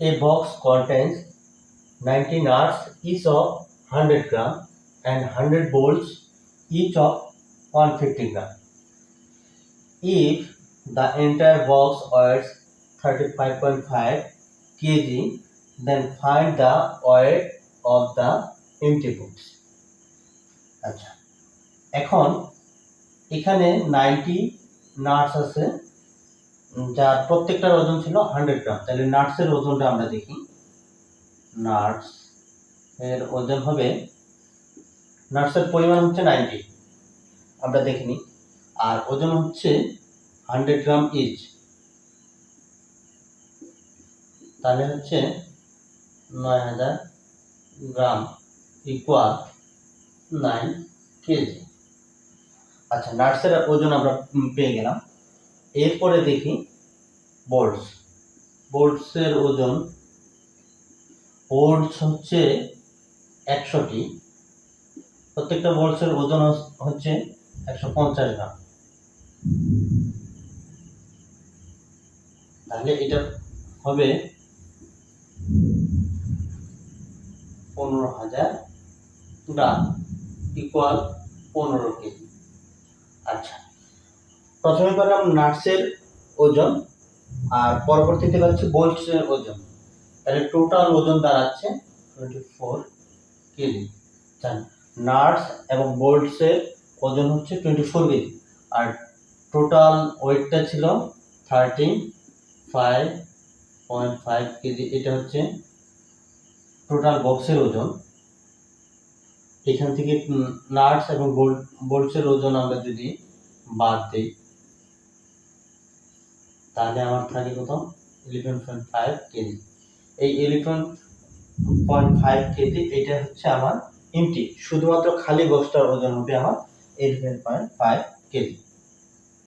A box contains 90 nuts each of 100 gram and 100 bolts each of 150 gram. If the entire box weighs 35.5 kg, then find the weight of the empty box. আচ্ছা, এখন এখানে 90 nuts আছে, যার প্রত্যেকটার ওজন ছিল 100 গ্রাম। তাহলে নাটসের ওজনটা আমরা দেখি। নাটস এর ওজন হবে, নাটসের পরিমাণ হচ্ছে 90, আমরা দেখিনি, আর ওজন হচ্ছে 100 গ্রাম ইচ। তাহলে হচ্ছে 9000 গ্রাম ইকুয়াল 9 কেজি। আচ্ছা, নাটসের ওজন আমরা পেয়ে গেলাম। এরপরে দেখি বোল্টস। বোল্টসের ওজন, বোল্টস হচ্ছে 100টি, প্রত্যেকটা বোল্টসের ওজন হচ্ছে 150 গ্রাম। তাহলে এটা হবে 15000 গ্রাম ইকুয়াল 15 কেজি। আচ্ছা, প্রথমে পেলাম নাটসের ওজন আর পরবর্তীতে পাচ্ছি বোল্টসের ওজন। তাহলে টোটাল ওজন দাঁড়াচ্ছে 24 কেজি। নাটস এবং বোল্টসের ওজন হচ্ছে 24 কেজি, আর টোটাল ওয়েটটা ছিল 35.5 কেজি। এটা হচ্ছে টোটাল বক্সের ওজন। এখান থেকে নাটস এবং বোল্টসের ওজন আমরা যদি বাদ দিই, তাহলে আমার থাকে কত? 11.5 কেজি। এই 11.5 কেজি এটা হচ্ছে আমার এমটি, শুধুমাত্র খালি বক্সটার ওজন হবে আমার 11.5 কেজি।